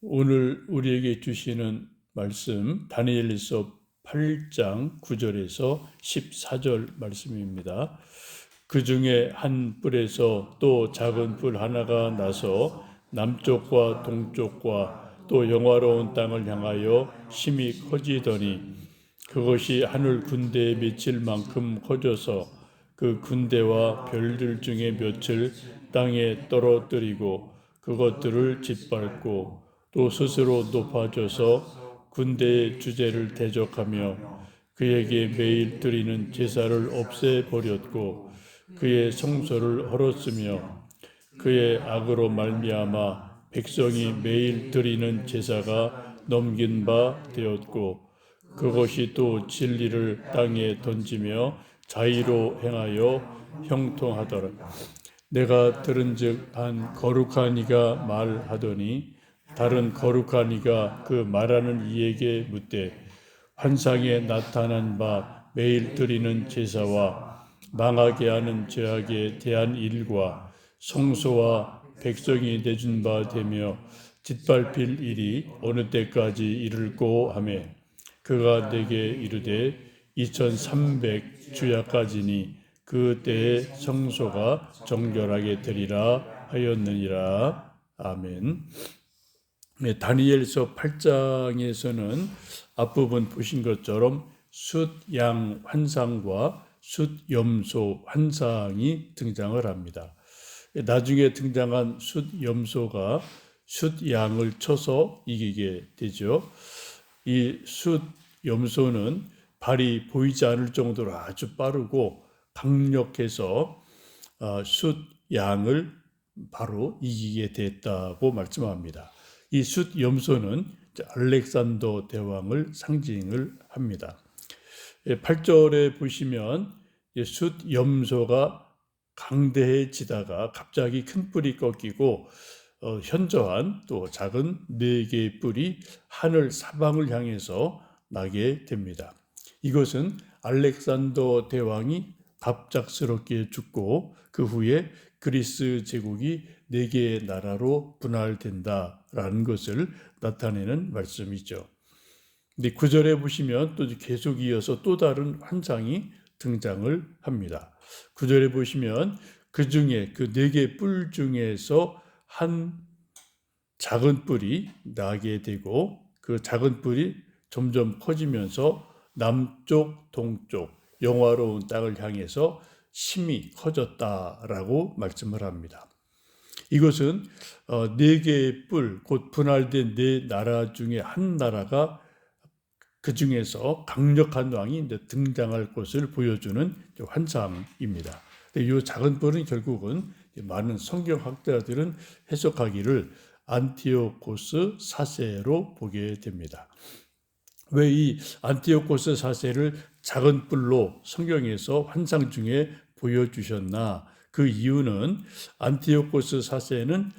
오늘 우리에게 주시는 말씀 다니엘서 8장 9절에서 14절 말씀입니다. 그 중에 한 뿔에서 또 작은 뿔 하나가 나서 남쪽과 동쪽과 또 영화로운 땅을 향하여 심히 커지더니 그것이 하늘 군대에 미칠 만큼 커져서 그 군대와 별들 중에 몇을 땅에 떨어뜨리고 그것들을 짓밟고 또 스스로 높아져서 군대의 주제를 대적하며 그에게 매일 드리는 제사를 없애버렸고 그의 성소를 헐었으며 그의 악으로 말미암아 백성이 매일 드리는 제사가 넘긴 바 되었고 그것이 또 진리를 땅에 던지며 자의로 행하여 형통하더라. 내가 들은즉 한 거룩한 이가 말하더니 다른 거룩한 이가 그 말하는 이에게 묻되 환상에 나타난 바 매일 드리는 제사와 망하게 하는 죄악에 대한 일과 성소와 백성이 내준 바 되며 짓밟힐 일이 어느 때까지 이를꼬 하며 그가 내게 이르되 2300 주야까지니 그 때에 성소가 정결하게 되리라 하였느니라. 아멘. 네, 다니엘서 8장에서는 앞부분 보신 것처럼 숫양 환상과 숫염소 환상이 등장을 합니다. 나중에 등장한 숫염소가 숫양을 쳐서 이기게 되죠. 이 숫염소는 발이 보이지 않을 정도로 아주 빠르고 강력해서 숫양을 바로 이기게 됐다고 말씀합니다. 이 숫염소는 알렉산더 대왕을 상징을 합니다. 8절에 보시면 숫염소가 강대해지다가 갑자기 큰 뿔이 꺾이고 현저한 또 작은 4개의 뿔이 하늘 사방을 향해서 나게 됩니다. 이것은 알렉산더 대왕이 갑작스럽게 죽고 그 후에 그리스 제국이 4개의 나라로 분할된다라는 것을 나타내는 말씀이죠. 근데 9절에 보시면 또 계속 이어서 또 다른 환상이 등장을 합니다. 9절에 보시면 그 중에 그 4개 뿔 중에서 한 작은 뿔이 나게 되고 그 작은 뿔이 점점 커지면서 남쪽, 동쪽, 영화로운 땅을 향해서 심히 커졌다라고 말씀을 합니다. 이것은 4개의 뿔, 곧 분할된 4나라 중에 한 나라가 그 중에서 강력한 왕이 등장할 것을 보여주는 환상입니다. 이 작은 뿔은 결국은 많은 성경학자들은 해석하기를 안티오코스 4세로 보게 됩니다. 왜 이 안티오코스 4세를 작은 뿔로 성경에서 환상 중에 보여주셨나? 그 이유는 안티오코스 4세는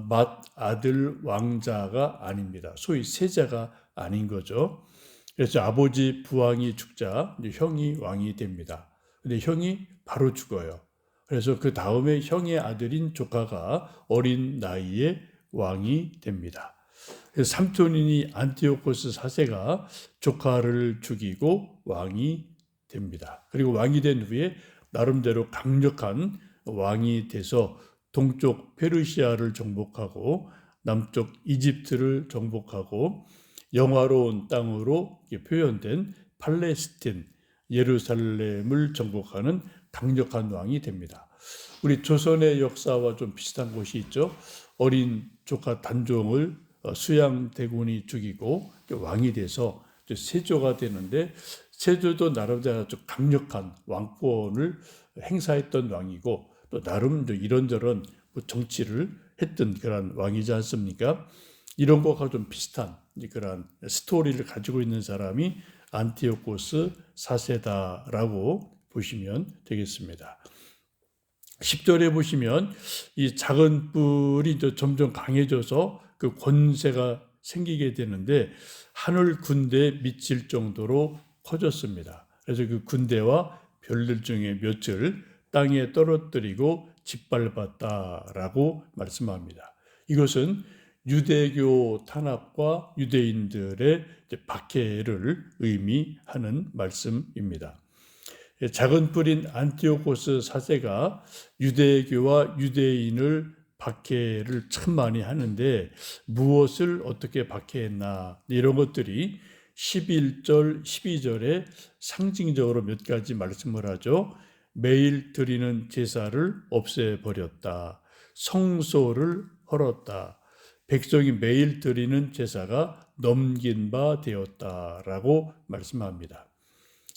맏아들 왕자가 아닙니다. 소위 세자가 아닌 거죠. 그래서 아버지 부왕이 죽자 형이 왕이 됩니다. 근데 형이 바로 죽어요. 그래서 그 다음에 형의 아들인 조카가 어린 나이에 왕이 됩니다. 그래서 삼촌이니 안티오코스 4세가 조카를 죽이고 왕이 됩니다. 그리고 왕이 된 후에 나름대로 강력한 왕이 돼서 동쪽 페르시아를 정복하고 남쪽 이집트를 정복하고 영화로운 땅으로 표현된 팔레스틴, 예루살렘을 정복하는 강력한 왕이 됩니다. 우리 조선의 역사와 좀 비슷한 곳이 있죠. 어린 조카 단종을 수양대군이 죽이고 왕이 돼서 세조가 되는데 세조도 나름대로 아주 강력한 왕권을 행사했던 왕이고 또 나름 이런저런 정치를 했던 그런 왕이지 않습니까? 이런 것과 좀 비슷한 그런 스토리를 가지고 있는 사람이 안티오코스 4세다라고 보시면 되겠습니다. 10절에 보시면 이 작은 뿔이 점점 강해져서 그 권세가 생기게 되는데 하늘 군대에 미칠 정도로 커졌습니다. 그래서 그 군대와 별들 중에 몇을 땅에 떨어뜨리고 짓밟았다라고 말씀합니다. 이것은 유대교 탄압과 유대인들의 박해를 의미하는 말씀입니다. 작은 뿔인 안티오코스 사세가 유대교와 유대인을 박해를 참 많이 하는데 무엇을 어떻게 박해했나 이런 것들이 11절, 12절에 상징적으로 몇 가지 말씀을 하죠. 매일 드리는 제사를 없애버렸다. 성소를 헐었다. 백성이 매일 드리는 제사가 넘긴 바 되었다라고 말씀합니다.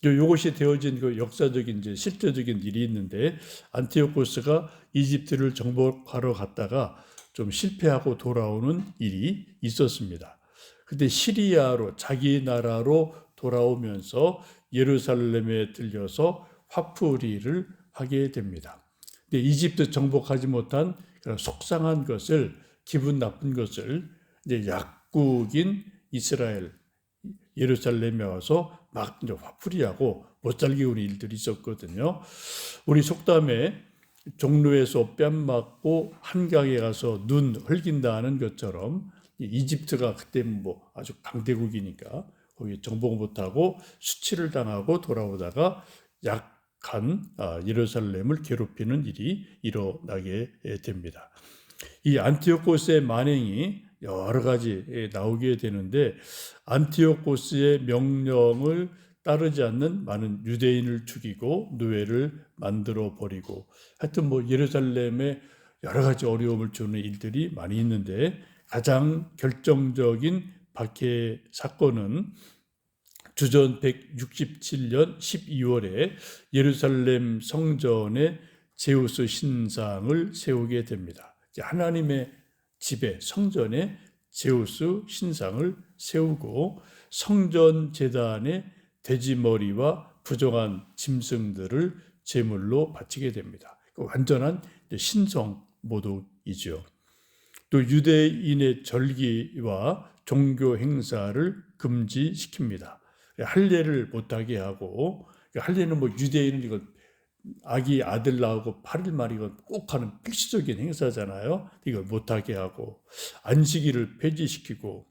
이것이 되어진 그 역사적인 실제적인 일이 있는데 안티오코스가 이집트를 정복하러 갔다가 좀 실패하고 돌아오는 일이 있었습니다. 근데 시리아로 자기 나라로 돌아오면서 예루살렘에 들려서 화풀이를 하게 됩니다. 근데 이집트 정복하지 못한 그런 속상한 것을 기분 나쁜 것을 이제 약국인 이스라엘 예루살렘에 와서 막 이제 화풀이하고 못 살게 우는 일들이 있었거든요. 우리 속담에 종로에서 뺨 맞고 한강에 가서 눈 흘긴다는 것처럼 이집트가 그때 뭐 아주 강대국이니까 거기 정복 못하고 수치를 당하고 돌아오다가 약한 예루살렘을 괴롭히는 일이 일어나게 됩니다. 이 안티오코스의 만행이 여러 가지 나오게 되는데 안티오코스의 명령을 따르지 않는 많은 유대인을 죽이고 노예를 만들어 버리고 하여튼 뭐 예루살렘에 여러 가지 어려움을 주는 일들이 많이 있는데 가장 결정적인 박해 사건은 주전 167년 12월에 예루살렘 성전에 제우스 신상을 세우게 됩니다. 하나님의 집에 성전에 제우스 신상을 세우고 성전 제단에 돼지머리와 부정한 짐승들을 제물로 바치게 됩니다. 완전한 신성 모독이죠. 또 유대인의 절기와 종교 행사를 금지시킵니다. 할례를 못하게 하고 할례는 뭐 유대인은 이거 아기 아들 나오고 8일 만에 이거 꼭 하는 필수적인 행사잖아요. 이걸 못하게 하고 안식일을 폐지시키고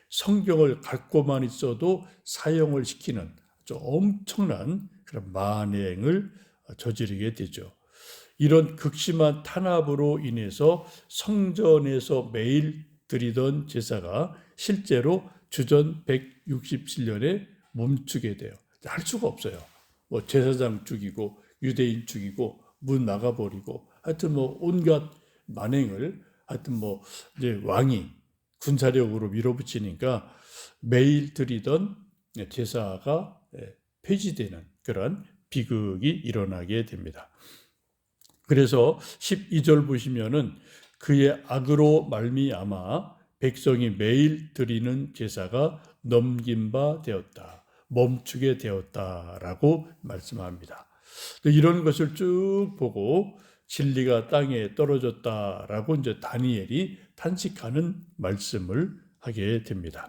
성경을 갖고만 있어도 사용을 시키는 아주 엄청난 그런 만행을 저지르게 되죠. 이런 극심한 탄압으로 인해서 성전에서 매일 드리던 제사가 실제로 주전 167년에 멈추게 돼요. 할 수가 없어요. 뭐 제사장 죽이고 유대인 죽이고 문 막아버리고 하여튼 뭐 온갖 만행을 하여튼 뭐 이제 왕이 군사력으로 밀어붙이니까 매일 드리던 제사가 폐지되는 그런 비극이 일어나게 됩니다. 그래서 12절 보시면은 그의 악으로 말미암아 백성이 매일 드리는 제사가 넘긴 바 되었다. 멈추게 되었다라고 말씀합니다. 이런 것을 쭉 보고 진리가 땅에 떨어졌다라고 이제 다니엘이 탄식하는 말씀을 하게 됩니다.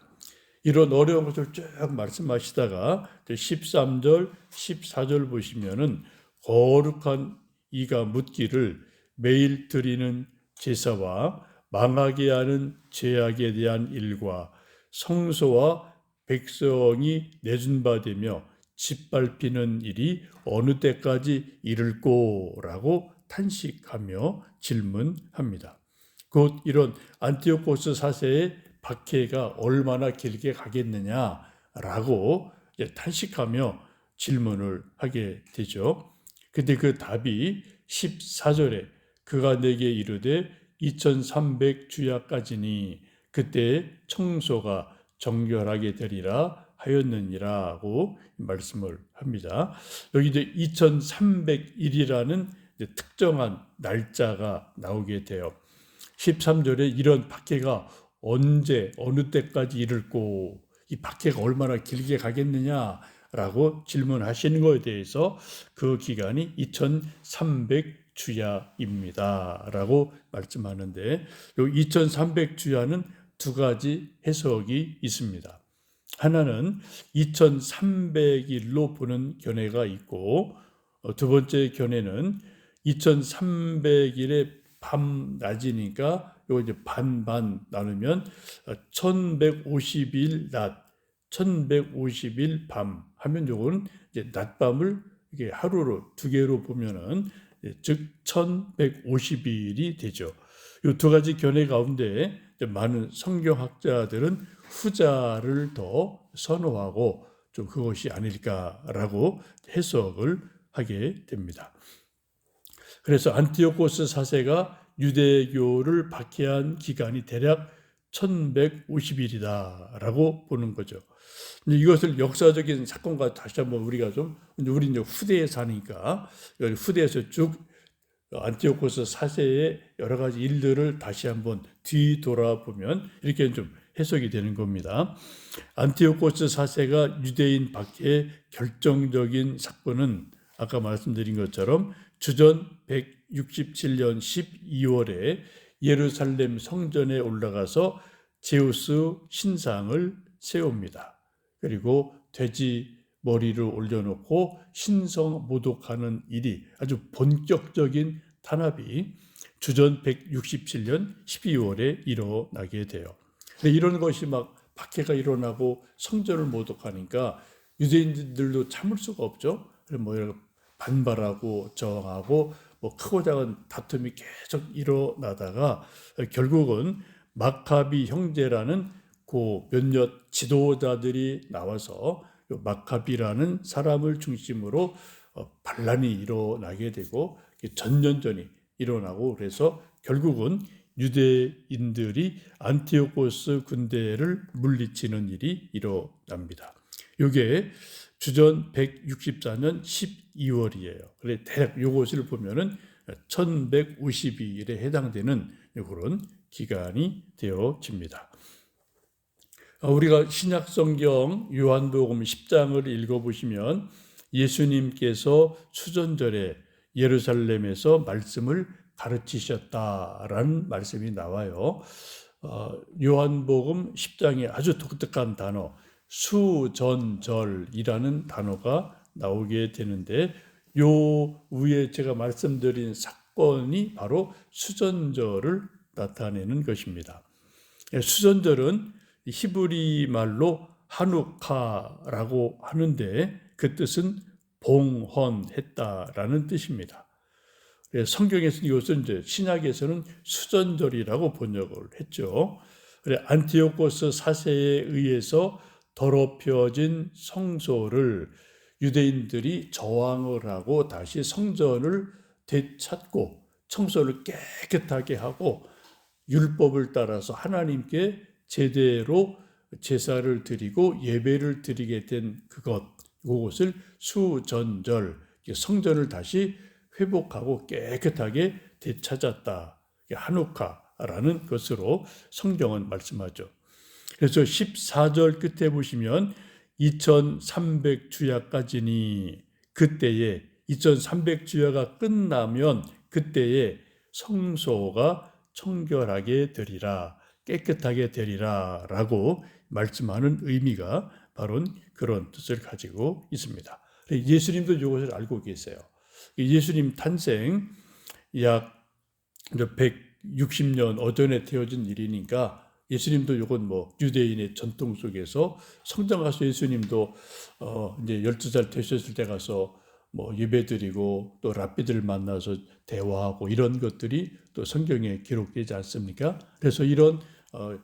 이런 어려운 것을 쭉 말씀하시다가 13절, 14절 보시면은 거룩한 이가 묻기를 매일 드리는 제사와 망하게 하는 죄악에 대한 일과 성소와 백성이 내준 바 되며 짓밟히는 일이 어느 때까지 이를꼬라고 탄식하며 질문합니다. 곧 이런 안티오코스 사세의 박해가 얼마나 길게 가겠느냐라고 탄식하며 질문을 하게 되죠. 근데 그 답이 14절에 그가 내게 이르되 2300주야까지니 그때 청소가 정결하게 되리라 하였느니라고 말씀을 합니다. 여기 이제 2300일이라는 특정한 날짜가 나오게 돼요. 13절에 이런 박해가 언제 어느 때까지 이를꼬 이 박해가 얼마나 길게 가겠느냐라고 질문하시는 것에 대해서 그 기간이 2300주야입니다 라고 말씀하는데 이 2300주야는 두 가지 해석이 있습니다. 하나는 2300일로 보는 견해가 있고 두 번째 견해는 2300일의 밤낮이니까 요거 이제 반반 나누면 1150일 낮, 1150일 밤 하면 요거는 이제 낮밤을 이게 하루로 두 개로 보면은 즉 1150일이 되죠. 이 두 가지 견해 가운데 많은 성경학자들은 후자를 더 선호하고 좀 그것이 아닐까라고 해석을 하게 됩니다. 그래서 안티오코스 4세가 유대교를 박해한 기간이 대략 1150일이다라고 보는 거죠. 이것을 역사적인 사건과 다시 한번 우리가 우리 이제 후대에 사니까 후대에서 쭉 안티오코스 4세의 여러 가지 일들을 다시 한번 뒤돌아보면 이렇게 좀 해석이 되는 겁니다. 안티오코스 4세가 유대인 박해의 결정적인 사건은 아까 말씀드린 것처럼 주전 167년 12월에 예루살렘 성전에 올라가서 제우스 신상을 세웁니다. 그리고 돼지 머리를 올려놓고 신성 모독하는 일이 아주 본격적인 탄압이 주전 167년 12월에 일어나게 돼요. 근데 이런 것이 막 박해가 일어나고 성전을 모독하니까 유대인들도 참을 수가 없죠. 뭐 반발하고 저항하고 뭐 크고 작은 다툼이 계속 일어나다가 결국은 마카비 형제라는 그 몇몇 지도자들이 나와서 마카비라는 사람을 중심으로 반란이 일어나게 되고 전연전이 일어나고 그래서 결국은 유대인들이 안티오코스 군대를 물리치는 일이 일어납니다. 이게 주전 164년 12월이에요. 그래 대략 이것을 보면은 1152일에 해당되는 그런 기간이 되어집니다. 우리가 신약 성경 요한복음 10장을 읽어보시면 예수님께서 수전절에 예루살렘에서 말씀을 가르치셨다라는 말씀이 나와요. 요한복음 10장에 아주 독특한 단어 수전절이라는 단어가 나오게 되는데 요 위에 제가 말씀드린 사건이 바로 수전절을 나타내는 것입니다. 수전절은 히브리 말로 하누카라고 하는데 그 뜻은 봉헌했다라는 뜻입니다. 성경에서는 이것을 이제 신약에서는 수전절이라고 번역을 했죠. 안티오코스 4세에 의해서 더럽혀진 성소를 유대인들이 저항을 하고 다시 성전을 되찾고 청소를 깨끗하게 하고 율법을 따라서 하나님께 제대로 제사를 드리고 예배를 드리게 된 그것을 수전절, 성전을 다시 회복하고 깨끗하게 되찾았다. 하누카라는 것으로 성경은 말씀하죠. 그래서 14절 끝에 보시면 2300주야까지니 그때에 2300주야가 끝나면 그때에 성소가 청결하게 되리라. 깨끗하게 되리라 라고 말씀하는 의미가 바로 그런 뜻을 가지고 있습니다. 예수님도 이것을 알고 계세요. 예수님 탄생 약 160년 어전에 되어진 일이니까 예수님도 이건 뭐 유대인의 전통 속에서 성장 가서 예수님도 이제 12살 되셨을 때 가서 뭐 예배드리고 또 랍비들 만나서 대화하고 이런 것들이 또 성경에 기록되지 않습니까? 그래서 이런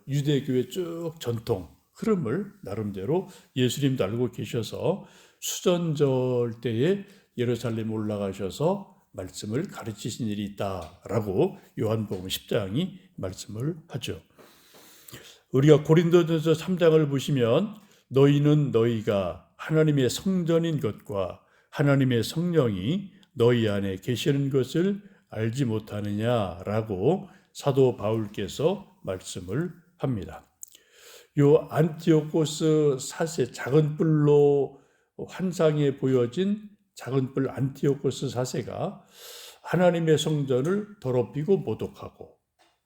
유대교의 쭉 전통 흐름을 나름대로 예수님도 알고 계셔서 수전절 때에 예루살렘 올라가셔서 말씀을 가르치신 일이 있다라고 요한복음 10장이 말씀을 하죠. 우리가 고린도전서 3장을 보시면 너희는 너희가 하나님의 성전인 것과 하나님의 성령이 너희 안에 계시는 것을 알지 못하느냐라고 사도 바울께서 말씀을 합니다. 요 안티오코스 4세 작은 뿔로 환상에 보여진 작은 뿔 안티오코스 4세가 하나님의 성전을 더럽히고 모독하고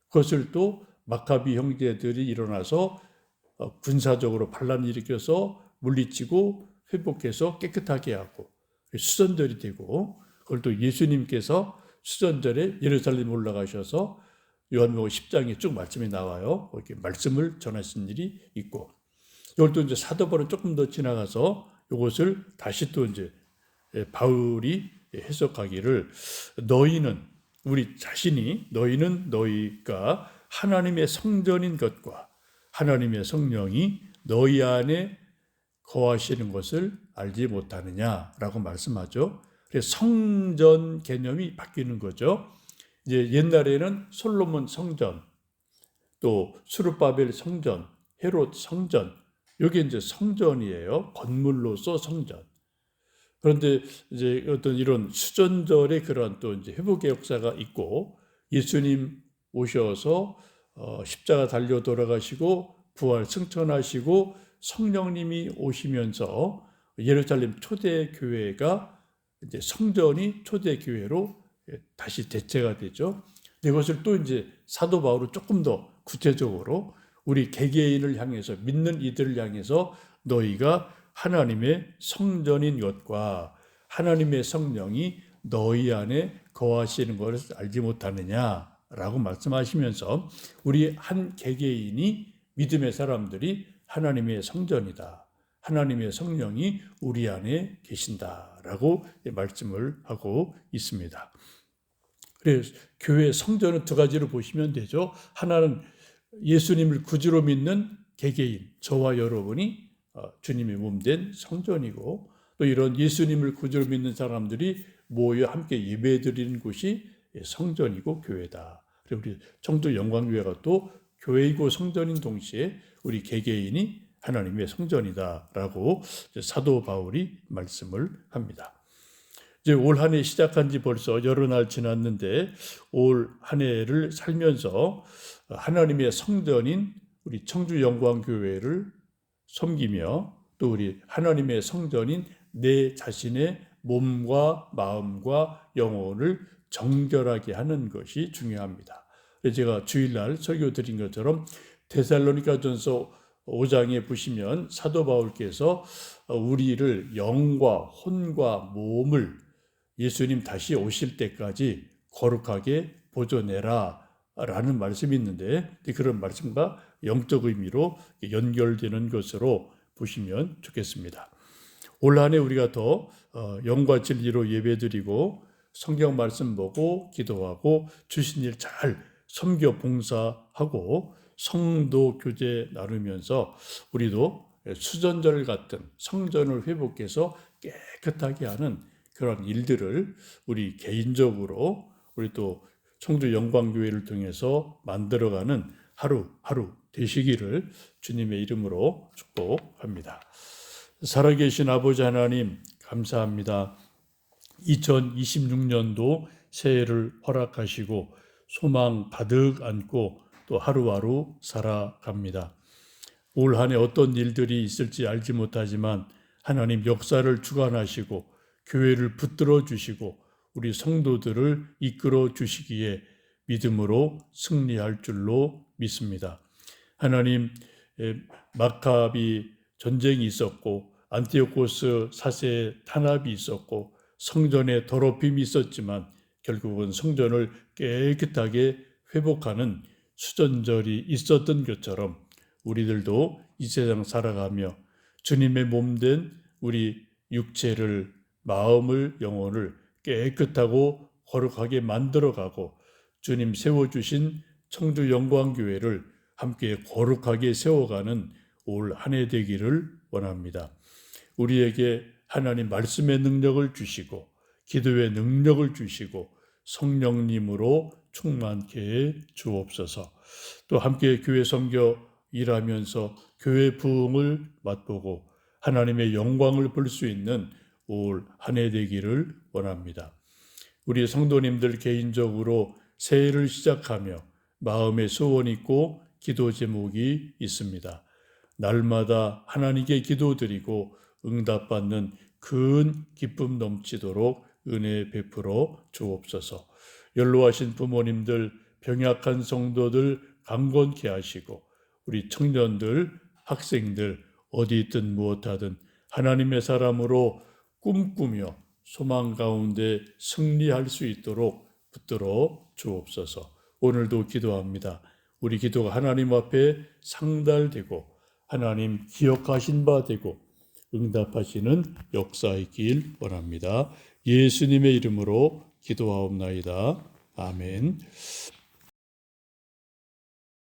그것을 또 마카비 형제들이 일어나서 군사적으로 반란을 일으켜서 물리치고 회복해서 깨끗하게 하고 수전절이 되고 그걸 또 예수님께서 수전절에 예루살렘 올라가셔서 요한복음 10장에 쭉 말씀이 나와요. 이렇게 말씀을 전하신 일이 있고, 이걸 또 이제 사도 바울은 조금 더 지나가서 이것을 다시 또 이제 바울이 해석하기를, 너희는 우리 자신이, 너희는 너희가 하나님의 성전인 것과 하나님의 성령이 너희 안에 거하시는 것을 알지 못하느냐라고 말씀하죠. 그래서 성전 개념이 바뀌는 거죠. 이제 옛날에는 솔로몬 성전, 또 수르바벨 성전, 헤롯 성전, 이게 이제 성전이에요. 건물로서 성전. 그런데 이제 어떤 이런 수전절의 그런 또 이제 회복의 역사가 있고, 예수님 오셔서 십자가 달려 돌아가시고 부활 승천하시고 성령님이 오시면서 예루살렘 초대 교회가 이제 성전이 초대 교회로 다시 대체가 되죠. 이것을 또 이제 사도 바울은 조금 더 구체적으로 우리 개개인을 향해서, 믿는 이들을 향해서 너희가 하나님의 성전인 것과 하나님의 성령이 너희 안에 거하시는 것을 알지 못하느냐라고 말씀하시면서, 우리 한 개개인이, 믿음의 사람들이 하나님의 성전이다, 하나님의 성령이 우리 안에 계신다라고 말씀을 하고 있습니다. 그래서 교회 성전은 두 가지로 보시면 되죠. 하나는 예수님을 구주로 믿는 개개인, 저와 여러분이 주님의 몸된 성전이고, 또 이런 예수님을 구주로 믿는 사람들이 모여 함께 예배드리는 곳이 성전이고 교회다. 그리고 우리 청주 영광교회가 또 교회이고 성전인 동시에 우리 개개인이 하나님의 성전이다라고 사도 바울이 말씀을 합니다. 이제 올 한 해 시작한 지 벌써 여러 날 지났는데, 올 한 해를 살면서 하나님의 성전인 우리 청주 영광교회를 섬기며, 또 우리 하나님의 성전인 내 자신의 몸과 마음과 영혼을 정결하게 하는 것이 중요합니다. 제가 주일날 설교 드린 것처럼 데살로니가전서 5장에 보시면 사도 바울께서 우리를 영과 혼과 몸을 예수님 다시 오실 때까지 거룩하게 보존해라 라는 말씀이 있는데, 그런 말씀과 영적 의미로 연결되는 것으로 보시면 좋겠습니다. 올 한 해 우리가 더 영과 진리로 예배드리고 성경 말씀 보고 기도하고 주신 일 잘 섬겨 봉사하고 성도 교제 나누면서 우리도 수전절 같은 성전을 회복해서 깨끗하게 하는 그런 일들을 우리 개인적으로, 우리 또 청주 영광교회를 통해서 만들어가는 하루하루 되시기를 주님의 이름으로 축복합니다. 살아계신 아버지 하나님, 감사합니다. 2026년도 새해를 허락하시고 소망 가득 안고 또 하루하루 살아갑니다. 올 한 해 어떤 일들이 있을지 알지 못하지만 하나님 역사를 주관하시고 교회를 붙들어 주시고 우리 성도들을 이끌어 주시기에 믿음으로 승리할 줄로 믿습니다. 하나님, 마카비 전쟁이 있었고 안티오코스 사세 탄압이 있었고 성전에 더럽힘이 있었지만 결국은 성전을 깨끗하게 회복하는 수전절이 있었던 것처럼 우리들도 이 세상 살아가며 주님의 몸된 우리 육체를, 마음을, 영혼을 깨끗하고 거룩하게 만들어가고 주님 세워주신 청주 영광교회를 함께 거룩하게 세워가는 올 한 해 되기를 원합니다. 우리에게 하나님 말씀의 능력을 주시고 기도의 능력을 주시고 성령님으로 충만케 해 주옵소서. 또 함께 교회 섬겨 일하면서 교회 부흥을 맛보고 하나님의 영광을 볼 수 있는 올 한 해 되기를 원합니다. 우리 성도님들 개인적으로 새해를 시작하며 마음에 소원이 있고 기도 제목이 있습니다. 날마다 하나님께 기도드리고 응답받는 큰 기쁨 넘치도록 은혜 베풀어 주옵소서. 연로하신 부모님들, 병약한 성도들 강건케 하시고 우리 청년들, 학생들 어디 있든 무엇하든 하나님의 사람으로 꿈꾸며 소망 가운데 승리할 수 있도록 붙들어 주옵소서. 오늘도 기도합니다. 우리 기도가 하나님 앞에 상달되고 하나님 기억하신 바 되고 응답하시는 역사이길 원합니다. 예수님의 이름으로 기도하옵나이다. 아멘.